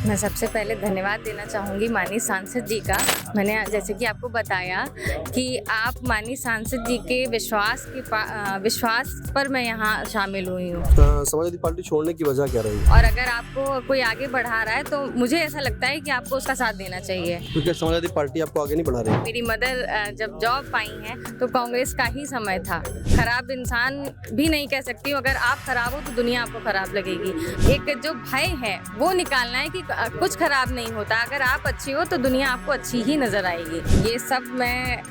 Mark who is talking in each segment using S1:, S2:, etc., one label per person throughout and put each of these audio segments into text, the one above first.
S1: मैं सबसे पहले धन्यवाद देना चाहूँगी माननीय सांसद जी का। मैंने जैसे कि आपको बताया कि आप माननीय सांसद जी के विश्वास पर मैं यहाँ शामिल हुई हूँ।
S2: समाजवादी पार्टी छोड़ने की वजह क्या रही?
S1: और अगर आपको कोई आगे बढ़ा रहा है तो मुझे ऐसा लगता है कि आपको उसका साथ देना चाहिए।
S2: तो क्या समाजवादी पार्टी आपको आगे नहीं बढ़ा रही?
S1: मेरी मदर जब जॉब पाई हैं तो कांग्रेस का ही समय था। खराब इंसान भी नहीं कह सकती हूँ, अगर आप खराब हो तो दुनिया आपको खराब लगेगी। एक जो भय है वो निकालना है कि कुछ खराब नहीं होता, अगर आप अच्छी हो तो दुनिया आपको अच्छी ही नजर आएगी। ये सब मैं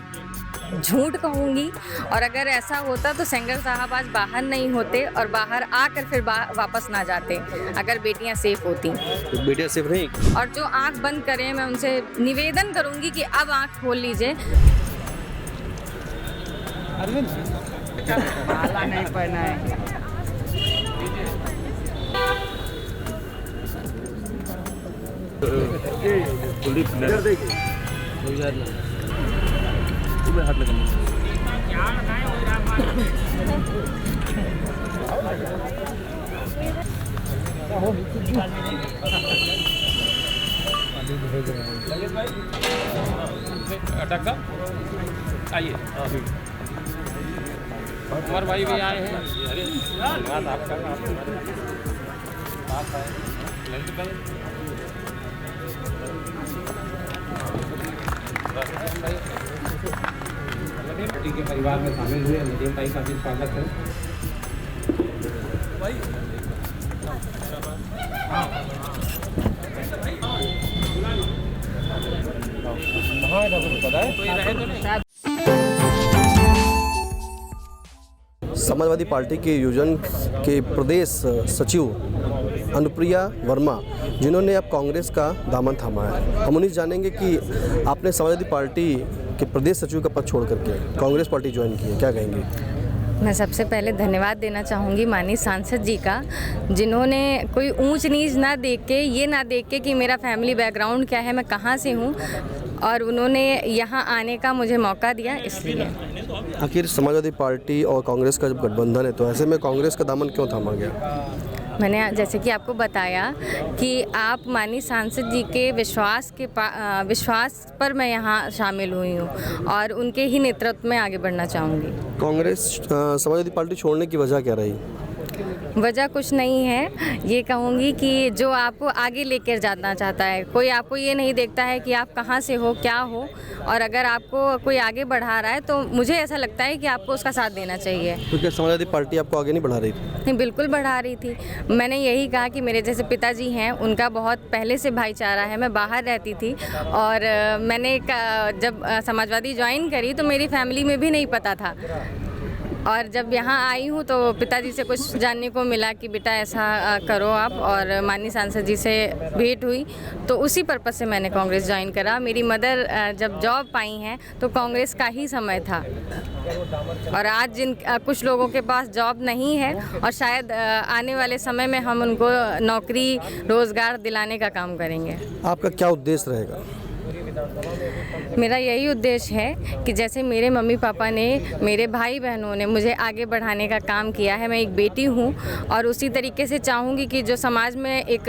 S1: झूठ कहूँगी, और अगर ऐसा होता तो सेंगर साहब आज बाहर नहीं होते और बाहर आकर फिर वापस ना जाते अगर बेटियां सेफ होती।
S2: तो बेटियां सेफ नहीं?
S1: और जो आंख बंद करें, मैं उनसे निवेदन करूंगी कि अब आंख खोल लीजिए।
S3: माला नहीं पहना है।
S4: हाथ लगाने डॉक्टर आइए, कुमार भाई भी आए हैं। अरे धन्यवाद आपका, आप आए ललित भाई, पार्टी के परिवार में शामिल हुए नदीम भाई का भी स्वागत है।
S2: समाजवादी पार्टी के योजन के प्रदेश सचिव अनुप्रिया वर्मा, जिन्होंने अब कांग्रेस का दामन थामा है, हम उन्हें जानेंगे कि आपने समाजवादी पार्टी के प्रदेश सचिव का पद छोड़ करके कांग्रेस पार्टी ज्वाइन की है, क्या कहेंगे?
S1: मैं सबसे पहले धन्यवाद देना चाहूँगी माननीय सांसद जी का, जिन्होंने कोई ऊंच नीच ना देख के, ये ना देख के कि मेरा फैमिली बैकग्राउंड क्या है, मैं कहाँ से हूँ, और उन्होंने यहाँ आने का मुझे मौका दिया। इसलिए
S2: आखिर समाजवादी पार्टी और कांग्रेस का जब गठबंधन है तो ऐसे में कांग्रेस का दामन क्यों थामा गया?
S1: मैंने जैसे कि आपको बताया कि आप माननीय सांसद जी के विश्वास पर मैं यहाँ शामिल हुई हूँ और उनके ही नेतृत्व में आगे बढ़ना चाहूँगी।
S2: कांग्रेस समाजवादी पार्टी छोड़ने की वजह क्या रही?
S1: वजह कुछ नहीं है, ये कहूँगी कि जो आपको आगे लेकर जाना चाहता है, कोई आपको ये नहीं देखता है कि आप कहाँ से हो, क्या हो, और अगर आपको कोई आगे बढ़ा रहा है तो मुझे ऐसा लगता है कि आपको उसका साथ देना चाहिए।
S2: तो क्या समाजवादी पार्टी आपको आगे नहीं बढ़ा रही थी?
S1: नहीं, बिल्कुल बढ़ा रही थी। मैंने यही कहा कि मेरे जैसे पिताजी हैं, उनका बहुत पहले से भाईचारा है। मैं बाहर रहती थी और मैंने जब समाजवादी ज्वाइन करी तो मेरी फैमिली में भी नहीं पता था, और जब यहाँ आई हूँ तो पिताजी से कुछ जानने को मिला कि बेटा ऐसा करो आप, और माननीय सांसद जी से भेंट हुई तो उसी पर्पज़ से मैंने कांग्रेस ज्वाइन करा। मेरी मदर जब जॉब पाई हैं तो कांग्रेस का ही समय था, और आज कुछ लोगों के पास जॉब नहीं है और शायद आने वाले समय में हम उनको नौकरी रोज़गार दिलाने का काम करेंगे।
S2: आपका क्या उद्देश्य रहेगा?
S1: मेरा यही उद्देश्य है कि जैसे मेरे मम्मी पापा ने, मेरे भाई बहनों ने मुझे आगे बढ़ाने का काम किया है, मैं एक बेटी हूँ, और उसी तरीके से चाहूँगी कि जो समाज में एक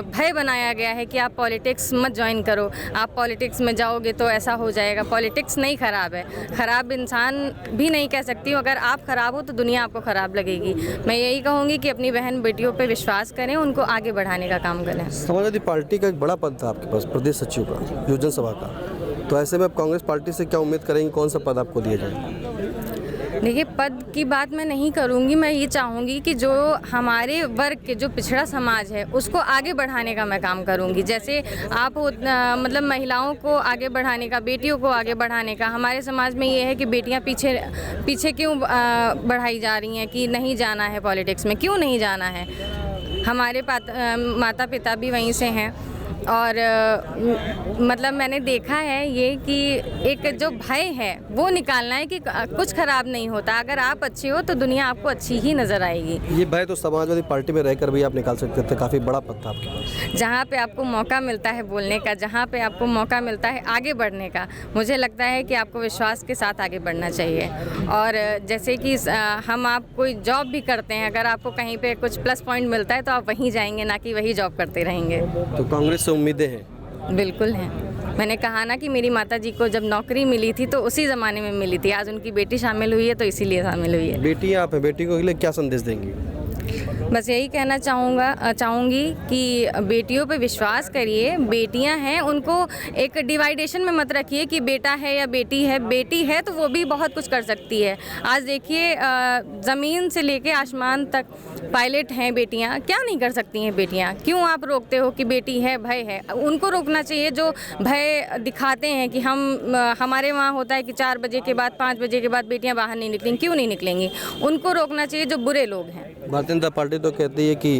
S1: भय बनाया गया है कि आप पॉलिटिक्स मत ज्वाइन करो, आप पॉलिटिक्स में जाओगे तो ऐसा हो जाएगा। पॉलिटिक्स नहीं खराब है, खराब इंसान भी नहीं कह सकती हूँ, अगर आप खराब हो तो दुनिया आपको खराब लगेगी। मैं यही कहूँगी कि अपनी बहन बेटियों पर विश्वास करें, उनको आगे बढ़ाने का काम करें।
S2: समाजवादी पार्टी का एक बड़ा पद था आपके पास, प्रदेश सचिव का, योजन सभा का, तो ऐसे में आप कांग्रेस पार्टी से क्या उम्मीद करेंगे, कौन सा पद आपको दिया जाए?
S1: देखिए, पद की बात मैं नहीं करूंगी, मैं ये चाहूँगी कि जो हमारे वर्ग के, जो पिछड़ा समाज है, उसको आगे बढ़ाने का मैं काम करूंगी। जैसे आप मतलब महिलाओं को आगे बढ़ाने का, बेटियों को आगे बढ़ाने का, हमारे समाज में ये है कि बेटियां पीछे क्यों बढ़ाई जा रही हैं कि नहीं जाना है पॉलिटिक्स में, क्यों नहीं जाना है। हमारे माता पिता भी वहीं से हैं, और मतलब मैंने देखा है ये कि एक जो भय है वो निकालना है कि कुछ खराब नहीं होता, अगर आप अच्छे हो तो दुनिया आपको अच्छी ही नज़र आएगी।
S2: ये भय तो समाजवादी पार्टी में रहकर भी आप निकाल सकते थे, काफ़ी बड़ा पद था आपके पास।
S1: जहाँ पे आपको मौका मिलता है बोलने का, जहाँ पे आपको मौका मिलता है आगे बढ़ने का, मुझे लगता है कि आपको विश्वास के साथ आगे बढ़ना चाहिए। और जैसे कि आप कोई जॉब भी करते हैं, अगर आपको कहीं पे कुछ प्लस पॉइंट मिलता है तो आप वहीं जाएंगे, ना कि वही जॉब करते रहेंगे।
S2: तो कांग्रेस से उम्मीदें हैं?
S1: बिल्कुल हैं। मैंने कहा ना कि मेरी माताजी को जब नौकरी मिली थी तो उसी ज़माने में मिली थी। आज उनकी बेटी शामिल हुई है तो इसीलिए शामिल हुई है।
S2: बेटी आप हैं, बेटी को के लिए क्या संदेश देंगी?
S1: बस यही कहना चाहूँगी कि बेटियों पे विश्वास करिए। बेटियां हैं, उनको एक डिवाइडेशन में मत रखिए कि बेटा है या बेटी है। बेटी है तो वो भी बहुत कुछ कर सकती है। आज देखिए ज़मीन से लेके आसमान तक पायलट हैं बेटियां। क्या नहीं कर सकती हैं बेटियां? क्यों आप रोकते हो कि बेटी है, भय है? उनको रोकना चाहिए जो भय दिखाते हैं कि हमारे वहाँ होता है कि 4 बजे के बाद 5 बजे के बाद बेटियाँ बाहर नहीं निकलेंगी। क्यों नहीं निकलेंगी? उनको रोकना चाहिए जो बुरे लोग हैं।
S2: भारतीय जनता पार्टी तो कहती है कि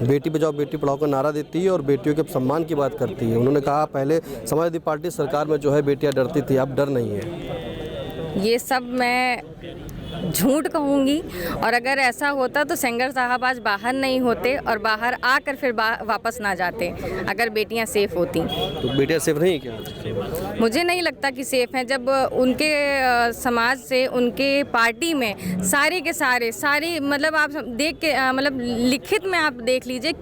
S2: बेटी बचाओ बेटी पढ़ाओ का नारा देती है और बेटियों के सम्मान की बात करती है। उन्होंने कहा पहले समाजवादी पार्टी सरकार में जो है बेटियां डरती थी, अब डर नहीं है।
S1: ये सब मैं झूठ कहूँगी, और अगर ऐसा होता तो सेंगर साहब आज बाहर नहीं होते और बाहर आकर फिर वापस ना जाते अगर बेटियां सेफ़ होती।
S2: तो बेटियां सेफ नहीं क्या?
S1: मुझे नहीं लगता कि सेफ़ हैं। जब उनके समाज से, उनके पार्टी में सारे के सारे मतलब आप देख के मतलब लिखित में आप देख लीजिए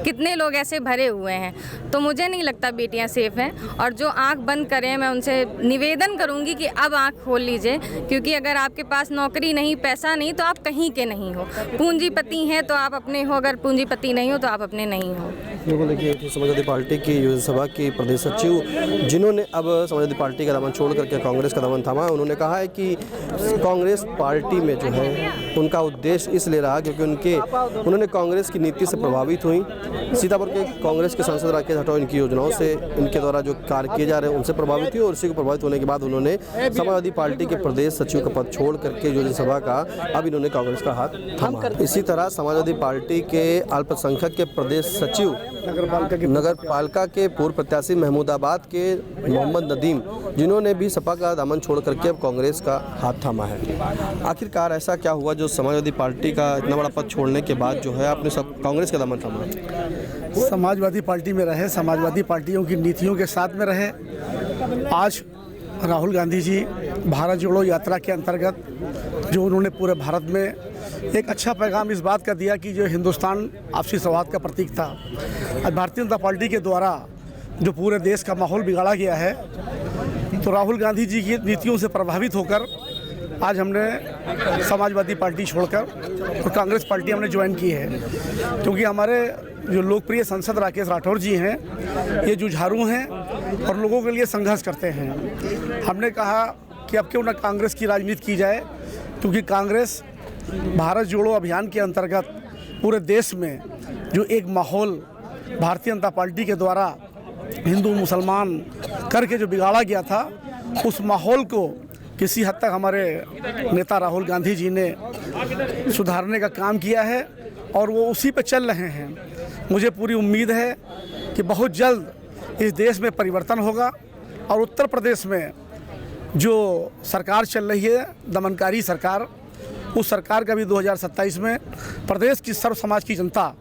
S1: कितने लोग ऐसे भरे हुए हैं। तो मुझे नहीं लगता बेटियां सेफ़ हैं। और जो आंख बंद करें, मैं उनसे निवेदन करूंगी कि अब आंख खोल लीजिए, क्योंकि अगर आपके पास नौकरी नहीं, पैसा नहीं, तो आप कहीं के नहीं हो। पूंजीपति हैं तो आप अपने हो, अगर पूंजीपति नहीं हो तो आप अपने नहीं हो।
S2: बिल्कुल। देखिए समाजवादी पार्टी की योजना सभा की प्रदेश सचिव, जिन्होंने अब समाजवादी पार्टी का दामन छोड़ करके कांग्रेस का दामन थामा, उन्होंने कहा है कि कांग्रेस पार्टी में जो है उनका उद्देश्य इसलिए रहा क्योंकि उन्होंने कांग्रेस की नीति से प्रभावित हुई। सीतापुर के कांग्रेस के सांसद राकेश राठौर इनकी योजनाओं से, इनके द्वारा जो कार्य किए जा रहे हैं उनसे प्रभावित हुई, और इसी को प्रभावित होने के बाद उन्होंने समाजवादी पार्टी के प्रदेश सचिव का पद छोड़ करके योजना सभा का अब इन्होंने कांग्रेस का हाथ थामा। इसी तरह समाजवादी पार्टी के अल्पसंख्यक के प्रदेश सचिव, नगर पालिका के पूर्व प्रत्याशी महमूदाबाद के मोहम्मद नदीम, जिन्होंने भी सपा का दामन छोड़ करके अब कांग्रेस का हाथ थामा है। आखिरकार ऐसा क्या हुआ जो समाजवादी पार्टी का इतना बड़ा पद छोड़ने के बाद जो है आपने सब कांग्रेस का दामन थामा?
S3: समाजवादी पार्टी में रहे, समाजवादी पार्टियों की नीतियों के साथ में रहे। आज राहुल गांधी जी भारत जोड़ो यात्रा के अंतर्गत जो उन्होंने पूरे भारत में एक अच्छा पैगाम इस बात का दिया कि जो हिंदुस्तान आपसी सौहार्द का प्रतीक था, आज भारतीय जनता पार्टी के द्वारा जो पूरे देश का माहौल बिगाड़ा गया है, तो राहुल गांधी जी की नीतियों से प्रभावित होकर आज हमने समाजवादी पार्टी छोड़कर और कांग्रेस पार्टी हमने ज्वाइन की है। क्योंकि हमारे जो लोकप्रिय सांसद राकेश राठौर जी हैं, ये जुझारू हैं और लोगों के लिए संघर्ष करते हैं। हमने कहा कि अब क्यों ना कांग्रेस की राजनीति की जाए, क्योंकि कांग्रेस भारत जोड़ो अभियान के अंतर्गत पूरे देश में जो एक माहौल भारतीय जनता पार्टी के द्वारा हिंदू मुसलमान करके जो बिगाड़ा गया था, उस माहौल को किसी हद तक हमारे नेता राहुल गांधी जी ने सुधारने का काम किया है और वो उसी पे चल रहे हैं। मुझे पूरी उम्मीद है कि बहुत जल्द इस देश में परिवर्तन होगा और उत्तर प्रदेश में जो सरकार चल रही है दमनकारी सरकार, उस सरकार का भी 2027 में प्रदेश की सर्व समाज की जनता,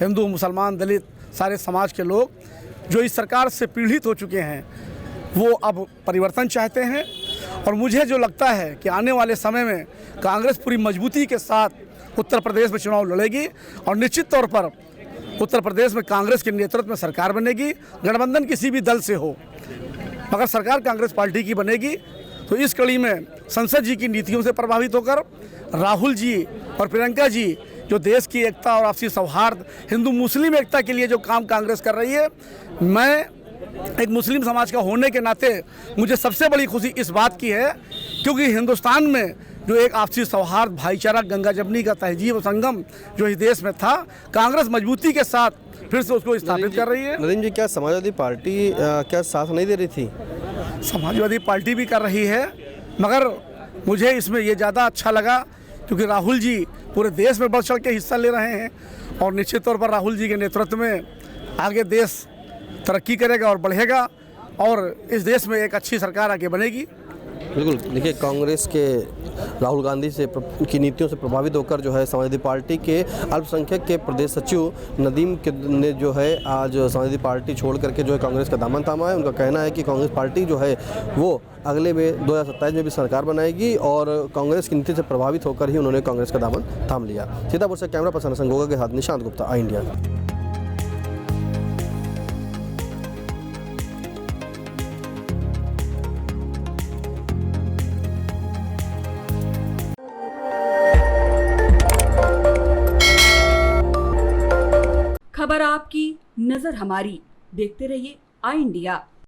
S3: हिंदू मुसलमान दलित सारे समाज के लोग जो इस सरकार से पीड़ित हो चुके हैं, वो अब परिवर्तन चाहते हैं। और मुझे जो लगता है कि आने वाले समय में कांग्रेस पूरी मजबूती के साथ उत्तर प्रदेश में चुनाव लड़ेगी और निश्चित तौर पर उत्तर प्रदेश में कांग्रेस के नेतृत्व में सरकार बनेगी। गठबंधन किसी भी दल से हो, मगर सरकार कांग्रेस पार्टी की बनेगी। तो इस कड़ी में संसद जी की नीतियों से प्रभावित होकर राहुल जी और प्रियंका जी जो देश की एकता और आपसी सौहार्द, हिंदू मुस्लिम एकता के लिए जो काम कांग्रेस कर रही है, मैं एक मुस्लिम समाज का होने के नाते मुझे सबसे बड़ी खुशी इस बात की है, क्योंकि हिंदुस्तान में जो एक आपसी सौहार्द, भाईचारा, गंगा जमनी का तहजीब संगम जो इस देश में था, कांग्रेस मजबूती के साथ फिर से उसको स्थापित कर रही है।
S2: नदीम जी, क्या समाजवादी पार्टी क्या साथ नहीं दे रही थी?
S3: समाजवादी पार्टी भी कर रही है, मगर मुझे इसमें ये ज़्यादा अच्छा लगा क्योंकि राहुल जी पूरे देश में बढ़ चढ़ के हिस्सा ले रहे हैं और निश्चित तौर पर राहुल जी के नेतृत्व में आगे देश तरक्की करेगा और बढ़ेगा और इस देश में एक अच्छी सरकार आगे बनेगी।
S2: बिल्कुल। देखिए, कांग्रेस के राहुल गांधी से की नीतियों से प्रभावित होकर जो है समाजवादी पार्टी के अल्पसंख्यक के प्रदेश सचिव नदीम ने जो है आज समाजवादी पार्टी छोड़ करके जो है कांग्रेस का दामन थामा है। उनका कहना है कि कांग्रेस पार्टी जो है वो अगले में 2027 में भी सरकार बनाएगी और कांग्रेस की नीति से प्रभावित होकर ही उन्होंने कांग्रेस का दामन थाम लिया। सीतापुर से कैमरा पर्सन संगोगा के साथ निशांत गुप्ता, आई इंडिया।
S5: खबर आपकी, नजर हमारी। देखते रहिए आई इंडिया।